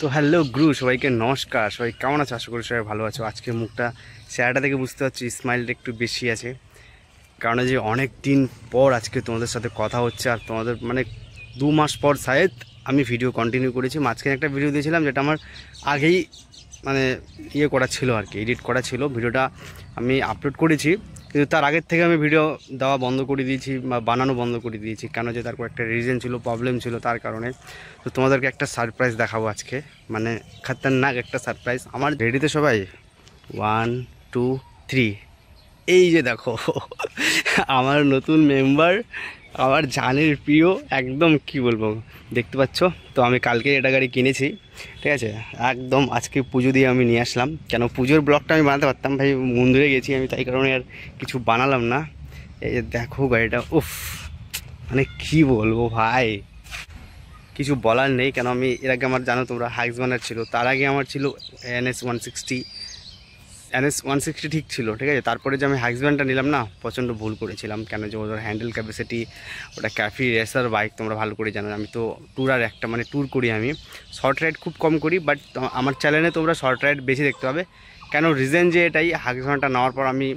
তো hello grew, সবাইকে নমস্কার। সবাই কেমন আছো? আশা করি সবাই ভালো আছো। আজকে মুখটা চেহারাটা থেকে বুঝতে পারছি স্মাইলটা একটু বেশি আছে, কারণ যে অনেক দিন পর আজকে তোমাদের সাথে কথা হচ্ছে। আর তোমাদের মানে 2 মাস পর শায়দ আমি ভিডিও কন্টিনিউ করেছি। মাঝখানে একটা ভিডিও দিয়েছিলাম যেটা আমার আগেই মানে করা ছিল আর কি, এডিট করা ছিল। ভিডিওটা আমি আপলোড করেছি, কিন্তু তার আগের থেকে আমি ভিডিও দেওয়া বন্ধ করে দিয়েছি বা বানানো বন্ধ করে দিয়েছি। কেন যে তার একটা রিজন ছিল, প্রবলেম ছিল, তার কারণে। তো তোমাদেরকে একটা সারপ্রাইজ দেখাবো আজকে, মানে খতরনাক একটা সারপ্রাইজ। আমার রেডিতে সবাই? 1 2 3। এই যে দেখো আমার নতুন মেম্বার, আমার জানের প্রিয়, একদম কি বলবো, দেখতে পাচ্ছ তো। আমি কালকে এটা গাড়ি কিনেছি, ঠিক আছে। একদম আজকে পুজো দিয়ে আমি নিয়ে আসলাম। কেন পুজোর ব্লগটা আমি বানাতে পারতাম ভাই, মন্দিরে গেছি আমি, তাই কারণে আর কিছু বানালাম না। এই যে দেখো গাড়িটা, উফ মানে কি বলবো ভাই, কিছু বলার নেই। কেন আমি এর আগে আমার জানো তোমরা হাইক্সবানার ছিল, তার আগে আমার ছিল NS 160। NS 160 ঠিক ছিল, ঠিক আছে। তারপরে যে আমি হাইক্সবানটা নিলাম না, প্রচণ্ড ভুল করেছিলাম। কেন যে ওদের হ্যান্ডেল ক্যাপাসিটি, ওটা ক্যাফি রেসার বাইক, তোমরা ভালো করে জানো। আমি তো ট্যুরার একটা মানে ট্যুর করি, আমি শর্ট রাইড খুব কম করি, বাট আমার চ্যানেলে তোমরা শর্ট রাইড বেশি দেখতে পাবে। কেন রিজন যে এটাই, হাইক্সবানটা নেওয়ার পর আমি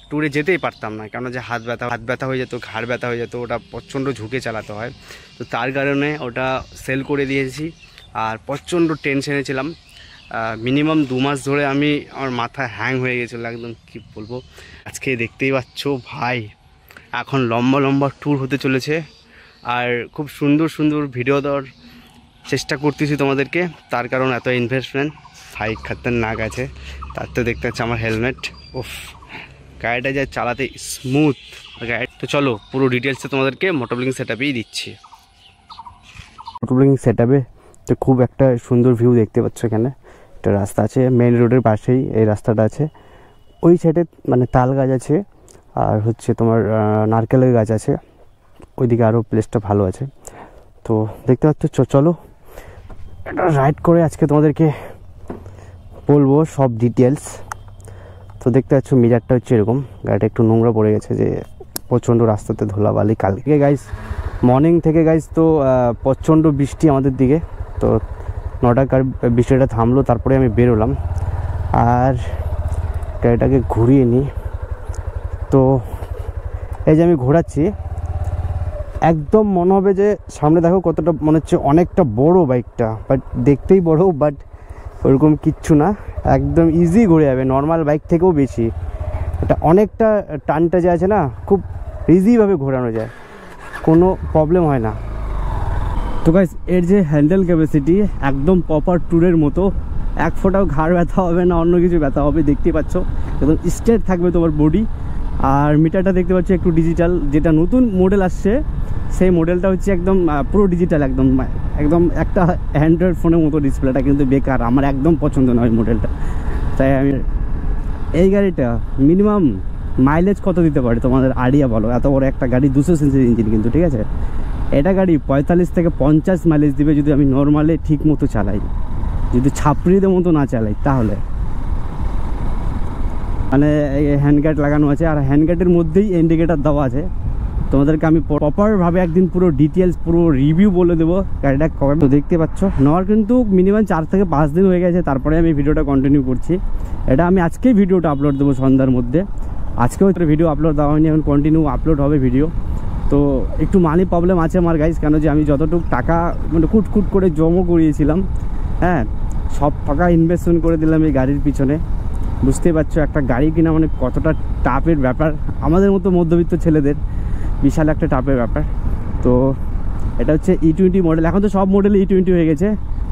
ট্যুরে যেতেই পারতাম না, কেন যে হাত ব্যথা হয়ে যেত, ঘাড় ব্যথা হয়ে যেত, ওটা প্রচণ্ড ঝুঁকে চালাতে হয়। তো তার কারণে ওটা সেল করে দিয়েছি। আর প্রচণ্ড টেনশনে ছিলাম, মিনিমাম 2 মাস ধরে আমার মাথা হ্যাং হয়ে গেছিলো একদম, কি বলবো। আজকে দেখতেই পাচ্ছ ভাই, এখন লম্বা লম্বা ট্যুর হতে চলেছে, আর খুব সুন্দর সুন্দর ভিডিও দেওয়ার চেষ্টা করতেছি তোমাদেরকে। তার কারণ এত ইনভেস্টমেন্ট ভাই, খতরনাক আছে। তার তো দেখতে পাচ্ছি আমার হেলমেট, উফ গাড়িটা যা চালাতে স্মুথ গাড়ি। তো চলো পুরো ডিটেলসে তোমাদেরকে মোটরব্লগিং সেটআপেই দিচ্ছি। মোটরব্লগিং সেটআপে তো খুব একটা সুন্দর ভিউ দেখতে পাচ্ছ। এখানে একটা রাস্তা আছে, মেন রোডের পাশেই এই রাস্তাটা আছে। ওই সাইডে মানে তাল গাছ আছে, আর হচ্ছে তোমার নারকেলের গাছ আছে। ওইদিকে আরও প্লেসটা ভালো আছে। তো দেখতে পাচ্ছ, চলো এটা রাইড করে আজকে তোমাদেরকে বলবো সব ডিটেলস। তো দেখতে পাচ্ছ মিটারটা হচ্ছে এরকম, গাড়িটা একটু নোংরা পড়ে গেছে, যে প্রচণ্ড রাস্তাতে ধুলাবালি। কালকে গাইস মর্নিং থেকে গাইস তো প্রচণ্ড বৃষ্টি আমাদের দিকে। তো 9টার বৃষ্টিটা থামলো, তারপরে আমি বেরোলাম আর গাড়িটাকে ঘুরিয়ে নিই। তো এই যে আমি ঘোরাচ্ছি, একদম মনে হবে যে সামনে দেখো কতটা মনে হচ্ছে অনেকটা বড় বাইকটা, বাট দেখতেই বড়, বাট ওরকম কিচ্ছু না, একদম ইজি ঘুরে যাবে, নর্মাল বাইক থেকেও বেশি। এটা অনেকটা টানটা যে আছে না, খুব ইজিভাবে ঘোরানো যায়, কোনো প্রবলেম হয় না। তো গাইস এর যে হ্যান্ডেল ক্যাপাসিটি একদম প্রপার ট্যুরের মতো, এক ফোঁটাও ঘাড় ব্যথা হবে না, অন্য কিছু ব্যথা হবে, দেখতেই পাচ্ছ একদম স্ট্রেট থাকবে তোমার বডি। আর মিটারটা দেখতে পাচ্ছ একটু ডিজিটাল, যেটা নতুন মডেল আসছে সেই মডেলটা হচ্ছে একদম পুরো ডিজিটাল, একদম একদম একটা অ্যান্ড্রয়েড ফোনের মতো ডিসপ্লেটা, কিন্তু বেকার, আমার একদম পছন্দ নয় মডেলটা। তাই আমি এই গাড়িটা মিনিমাম মাইলেজ কত দিতে পারে তোমাদের আইডিয়া বলো? এত বড় একটা গাড়ি, 200 সিসির ইঞ্জিন কিন্তু, ঠিক আছে। এটা গাড়ি 45 থেকে 50 মাইলেজ দিবে যদি আমি নর্মালে ঠিক মতো চালাই, যদি ছাপড়িদের মতো না চালাই তাহলে। মানে হ্যান্ডগার্ড লাগানো আছে, আর হ্যান্ডগার্ডের মধ্যেই ইন্ডিকেটার দেওয়া আছে। তোমাদেরকে আমি প্রপারভাবে একদিন পুরো ডিটেলস পুরো রিভিউ বলে দেবো গাড়িটা কবে। তো দেখতে পাচ্ছ নেওয়ার কিন্তু মিনিমাম 4 থেকে 5 দিন হয়ে গেছে, তারপরে আমি ভিডিওটা কন্টিনিউ করছি। এটা আমি আজকেই ভিডিওটা আপলোড দেবো সন্ধ্যার মধ্যে। আজকেও ভিডিও আপলোড দেওয়া হয়নি, এখন কন্টিনিউ আপলোড হবে ভিডিও। তো একটু মানি প্রবলেম আছে আমার গাইজ, কেন যে আমি যতটুকু টাকা মানে কুট করে জমা করিয়েছিলাম, হ্যাঁ সব টাকা ইনভেস্টমেন্ট করে দিলাম এই গাড়ির পিছনে। বুঝতেই পারছো একটা গাড়ি কিনা মানে কতটা টাফের ব্যাপার, আমাদের মতো মধ্যবিত্ত ছেলেদের বিশাল একটা টাফের ব্যাপার। তো এটা হচ্ছে E20 মডেল, এখন তো সব মডেল E20 হয়ে গেছে,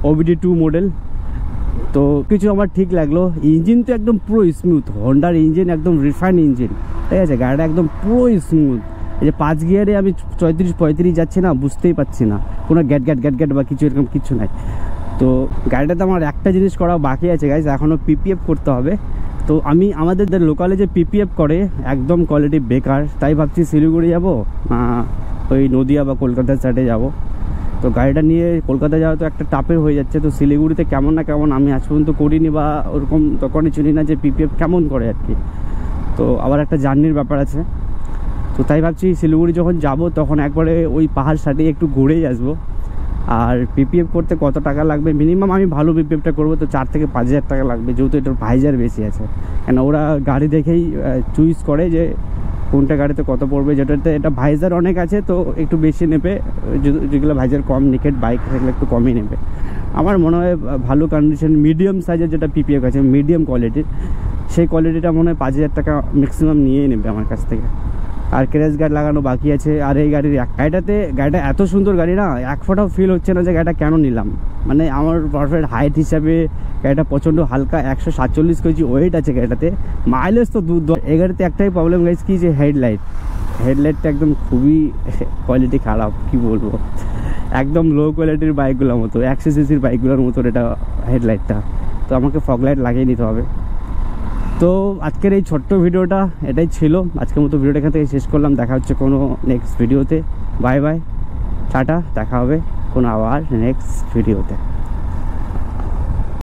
OBD2 মডেল। তো কিছু আমার ঠিক লাগলো, ইঞ্জিন তো একদম পুরো স্মুথ, হন্ডার ইঞ্জিন একদম রিফাইন ইঞ্জিন, ঠিক আছে। গাড়িটা একদম পুরো স্মুথ। এই যে 5 গিয়ারে আমি 34-35 যাচ্ছি না, বুঝতেই পারছি না কোনো গ্যাট বা কিছু এরকম কিছু নাই। তো গাড়িটাতে আমার একটা জিনিস করা বাকি আছে গাইজ, এখনও PPF করতে হবে। তো আমি আমাদের লোকালে যে PPF করে একদম কোয়ালিটি বেকার, তাই ভাবছি শিলিগুড়ি যাবো, ওই নদিয়া বা কলকাতার সাইডে যাব। তো গাড়িটা নিয়ে কলকাতা যাওয়া তো একটা টাপের হয়ে যাচ্ছে। তো শিলিগুড়িতে কেমন না কেমন আমি আজ পর্যন্ত করিনি, বা ওরকম তখনই চিনি না যে PPF কেমন করে আর কি। তো আবার একটা জার্নির ব্যাপার আছে। তো তাই ভাবছি শিলিগুড়ি যখন যাব তখন একবারে ওই পাহাড় সাইডে একটু ঘুরেই আসবো। আর পিপিএফ করতে কত টাকা লাগবে মিনিমাম, আমি ভালো পিপিএফটা করবো তো 4 থেকে 5 হাজার টাকা লাগবে, যেহেতু এটার ভাইজার বেশি আছে। কেন ওরা গাড়ি দেখেই চুজ করে যে কোনটা গাড়িতে কত পড়বে, যেটাতে এটা ভাইজার অনেক আছে তো একটু বেশি নেবে, যেগুলো ভাইজার কম নিকেট বাইক সেগুলো একটু কমই নেবে। আমার মনে হয় ভালো কন্ডিশন মিডিয়াম সাইজের যেটা পিপিএফ আছে মিডিয়াম কোয়ালিটির, সেই কোয়ালিটিটা মনে হয় 5 হাজার টাকা ম্যাক্সিমাম নিয়েই নেবে আমার কাছ থেকে। আর ক্র্যাশ গার্ড লাগানো বাকি আছে। আর এই গাড়িটা এত সুন্দর গাড়ি না, এক ফোঁটাও ফিল হচ্ছে না যে গাড়িটা কেন নিলাম। মানে আমার পারফেক্ট হাইট হিসাবে গাড়িটা প্রচণ্ড হালকা, 147 কেজি ওয়েট আছে গাড়িটাতে, মাইলেজ তো দূর। এই গাড়িতে একটাই প্রবলেম গাইছে কি, যে হেডলাইটটা একদম খুবই কোয়ালিটি খারাপ, কি বলবো, একদম লো কোয়ালিটির বাইকগুলোর মতো, 100 সিসির বাইকগুলোর মতো এটা হেডলাইটটা। তো আমাকে ফগ লাইট লাগিয়ে নিতে হবে। তো আজকের এই ছোট্ট ভিডিওটা এটাই ছিল। আজকের মতো ভিডিওটা এখান থেকে শেষ করলাম। দেখা হচ্ছে কোনো নেক্সট ভিডিওতে। বাই বাই, টাটা, দেখা হবে কোনো আবার নেক্সট ভিডিওতে।